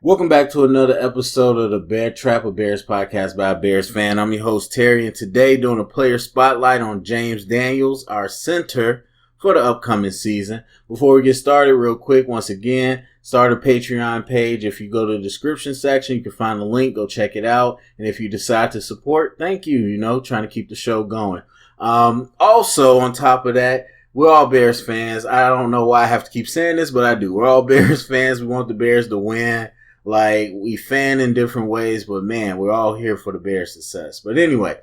Welcome back to another episode of the Bear Trap, a Bears podcast by a Bears fan. I'm your host, Terry, and today doing a player spotlight on James Daniels, our center for the upcoming season. Before we get started, real quick, once again, start a Patreon page. If you go to the description section, you can find the link. Go check it out. And if you decide to support, thank you, trying to keep the show going. Also, on top of that, we're all Bears fans. I don't know why I have to keep saying this, but I do. We're all Bears fans. We want the Bears to win. Like, we fan in different ways, but man, we're all here for the Bears' success. But anyway,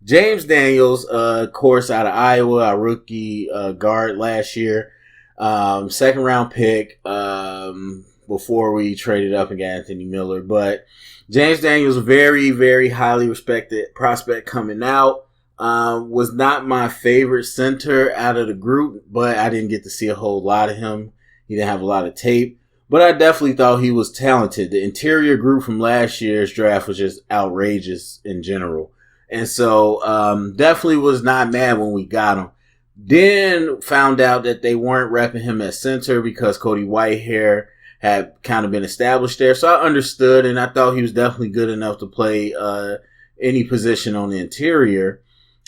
James Daniels, of course, out of Iowa, our rookie guard last year, second round pick before we traded up and got Anthony Miller. But James Daniels, very, very highly respected prospect coming out. Was not my favorite center out of the group, but I didn't get to see a whole lot of him. He didn't have a lot of tape. But I definitely thought he was talented. The interior group from last year's draft was just outrageous in general. And so definitely was not mad when we got him. Then found out that they weren't repping him at center because Cody Whitehair had kind of been established there. So I understood, and I thought he was definitely good enough to play any position on the interior.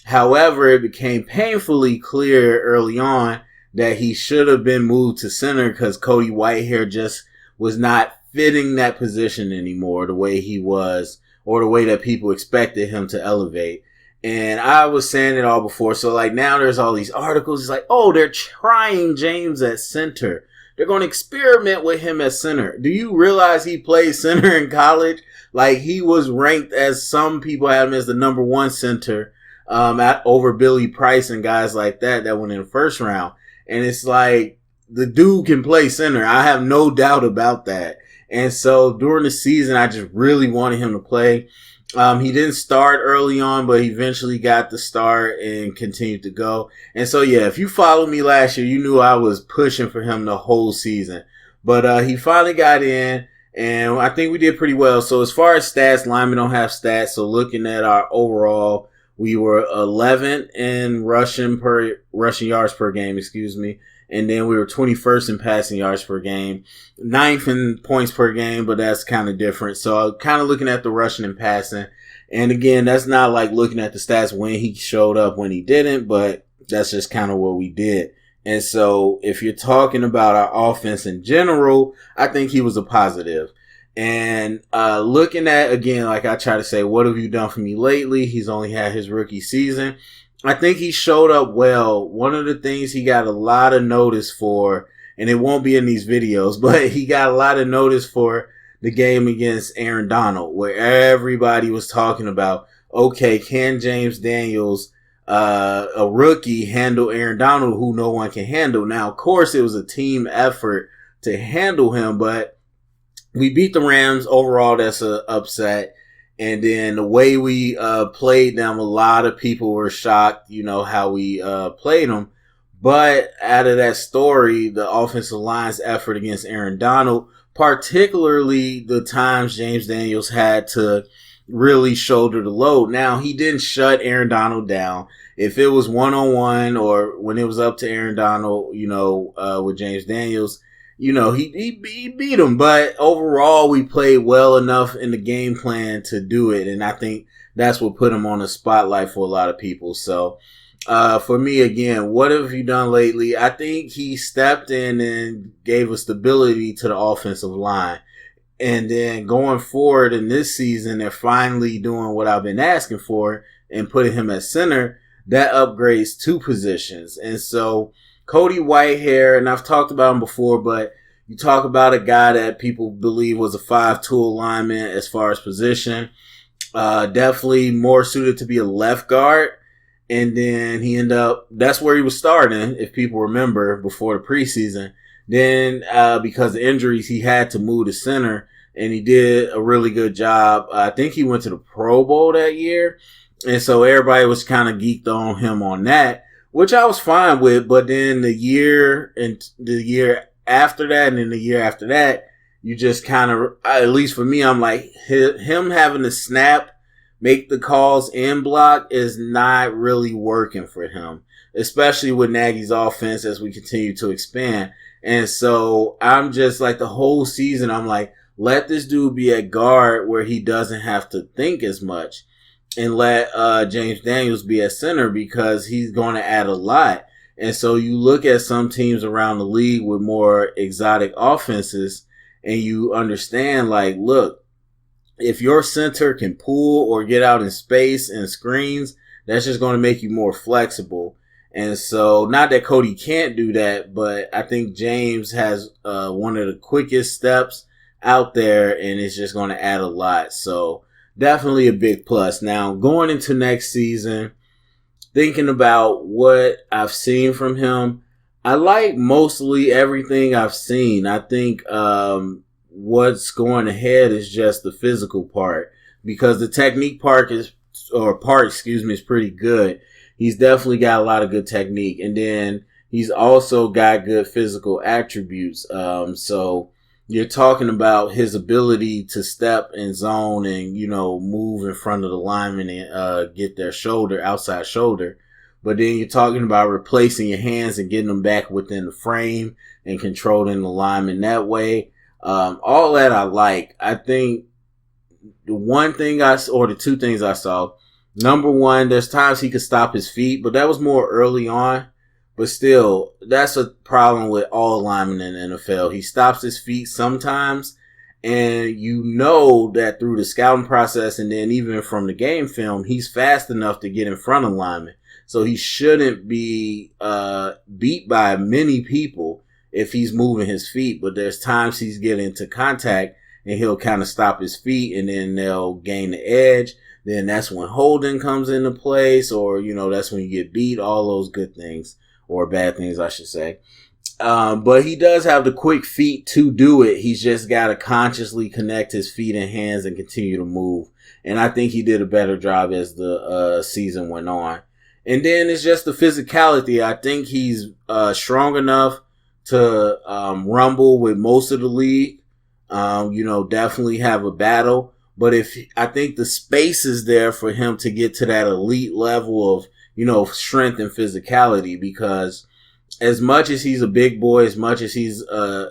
However, it became painfully clear early on that he should have been moved to center because Cody Whitehair just was not fitting that position anymore the way he was or the way that people expected him to elevate. And I was saying it all before. So like now there's all these articles. It's like, oh, they're trying James at center. They're going to experiment with him at center. Do you realize he played center in college? Like he was ranked as some people had him as the number one center over Billy Price and guys like that went in the first round. And it's like, the dude can play center. I have no doubt about that. And so during the season, I just really wanted him to play. He didn't start early on, but he eventually got the start and continued to go. And so, yeah, if you followed me last year, you knew I was pushing for him the whole season. But he finally got in, and I think we did pretty well. So as far as stats, linemen don't have stats. So looking at our overall, we were 11th in rushing yards per game, and then we were 21st in passing yards per game, 9th in points per game, but that's kind of different. So kind of looking at the rushing and passing, and again, that's not like looking at the stats when he showed up, when he didn't, but that's just kind of what we did. And so if you're talking about our offense in general, I think he was a positive. And looking at, again, like I try to say, what have you done for me lately? He's only had his rookie season. I think he showed up well. One of the things he got a lot of notice for, and it won't be in these videos, but he got a lot of notice for the game against Aaron Donald, where everybody was talking about, okay, can James Daniels, a rookie, handle Aaron Donald, who no one can handle? Now, of course, it was a team effort to handle him, but we beat the Rams overall. That's an upset. And then the way we played them, a lot of people were shocked, how we played them. But out of that story, the offensive line's effort against Aaron Donald, particularly the times James Daniels had to really shoulder the load. Now, he didn't shut Aaron Donald down. If it was one-on-one or when it was up to Aaron Donald, with James Daniels, he beat him, but overall we played well enough in the game plan to do it. And I think that's what put him on the spotlight for a lot of people. So, for me, again, what have you done lately? I think he stepped in and gave a stability to the offensive line. And then going forward in this season, they're finally doing what I've been asking for and putting him at center. That upgrades two positions. And so Cody Whitehair, and I've talked about him before, but you talk about a guy that people believe was a 5-tool lineman as far as position. Definitely more suited to be a left guard. And then he ended up, that's where he was starting, if people remember, before the preseason. Then because of injuries, he had to move to center, and he did a really good job. I think he went to the Pro Bowl that year. And so everybody was kind of geeked on him on that, which I was fine with. But then the year after that, and then the year after that, you just kind of, at least for me, I'm like, him having to snap, make the calls and block is not really working for him, especially with Nagy's offense as we continue to expand. And so I'm just like, the whole season, I'm like, let this dude be at guard where he doesn't have to think as much, and let James Daniels be at center because he's going to add a lot. And so you look at some teams around the league with more exotic offenses, and you understand, like, look, if your center can pull or get out in space and screens, that's just going to make you more flexible. And so, not that Cody can't do that, but I think James has one of the quickest steps out there, and it's just going to add a lot. So, definitely a big plus. Now, going into next season, thinking about what I've seen from him, I like mostly everything I've seen. I think what's going ahead is just the physical part, because the technique part is pretty good. He's definitely got a lot of good technique, and then he's also got good physical attributes. So you're talking about his ability to step in zone and, move in front of the lineman and get their outside shoulder. But then you're talking about replacing your hands and getting them back within the frame and controlling the lineman that way. All that I like. I think the two things I saw, number one, there's times he could stop his feet, but that was more early on. But still, that's a problem with all linemen in the NFL. He stops his feet sometimes, and you know that through the scouting process and then even from the game film, he's fast enough to get in front of linemen. So he shouldn't be beat by many people if he's moving his feet. But there's times he's getting into contact and he'll kind of stop his feet, and then they'll gain the edge. Then that's when holding comes into place, or, that's when you get beat, all those good things, or bad things, I should say. But he does have the quick feet to do it. He's just got to consciously connect his feet and hands and continue to move. And I think he did a better job as the season went on. And then it's just the physicality. I think he's strong enough to rumble with most of the league. Definitely have a battle. But I think the space is there for him to get to that elite level of, strength and physicality, because as much as he's a big boy, as much as he's, a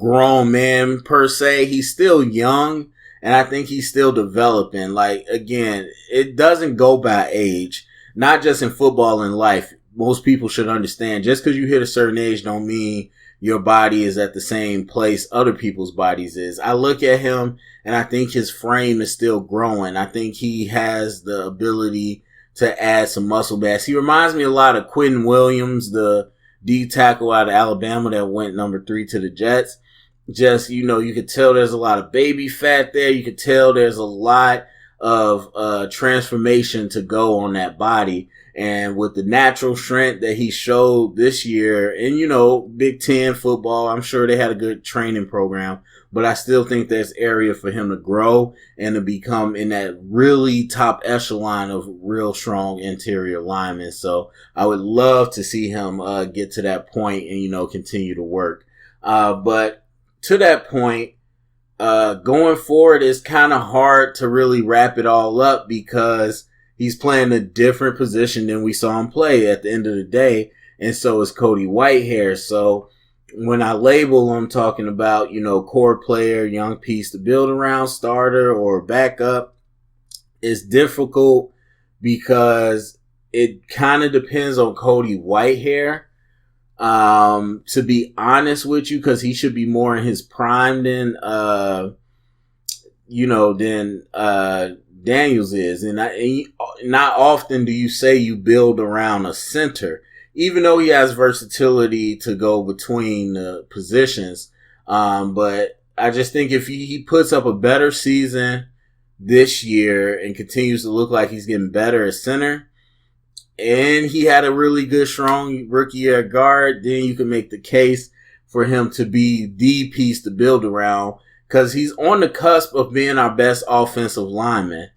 grown man per se, he's still young, and I think he's still developing. Like, again, it doesn't go by age, not just in football and life. Most people should understand, just because you hit a certain age don't mean your body is at the same place other people's bodies is. I look at him and I think his frame is still growing. I think he has the ability to add some muscle mass. He reminds me a lot of Quentin Williams, the D tackle out of Alabama that went number 3 to the Jets. Just, you could tell there's a lot of baby fat there. You could tell there's a lot of transformation to go on that body. And with the natural strength that he showed this year, and, Big Ten football, I'm sure they had a good training program, but I still think there's area for him to grow and to become in that really top echelon of real strong interior linemen. So I would love to see him get to that point and, continue to work. But to that point, going forward, it's kind of hard to really wrap it all up, because he's playing a different position than we saw him play at the end of the day. And so is Cody Whitehair. So when I label him talking about, core player, young piece to build around, starter or backup, it's difficult because it kind of depends on Cody Whitehair. To be honest with you, because he should be more in his prime than Daniels is. And not often do you say you build around a center, even though he has versatility to go between the positions. But I just think if he puts up a better season this year and continues to look like he's getting better at center, and he had a really good, strong rookie year at guard, then you can make the case for him to be the piece to build around, because he's on the cusp of being our best offensive lineman.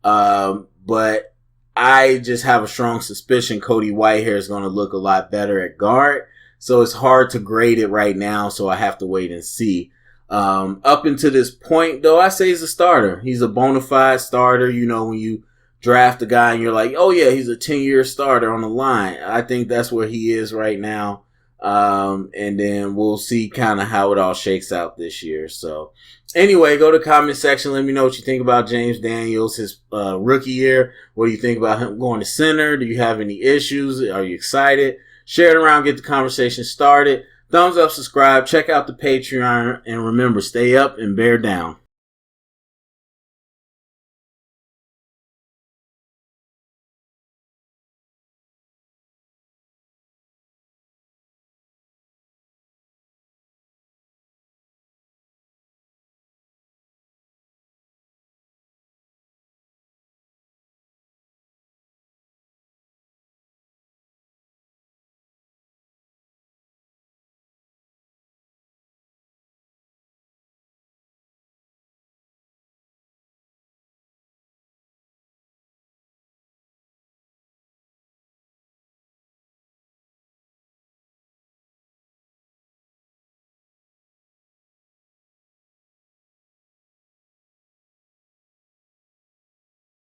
But I just have a strong suspicion Cody Whitehair is going to look a lot better at guard. So it's hard to grade it right now, so I have to wait and see. Up until this point, though, I say he's a starter. He's a bona fide starter. When you draft a guy and you're like, oh yeah, he's a 10-year starter on the line. I think that's where he is right now. And then we'll see kind of how it all shakes out this year. So anyway, go to the comment section. Let me know what you think about James Daniels, his rookie year. What do you think about him going to center? Do you have any issues? Are you excited? Share it around, get the conversation started. Thumbs up, subscribe, check out the Patreon, and remember, stay up and bear down.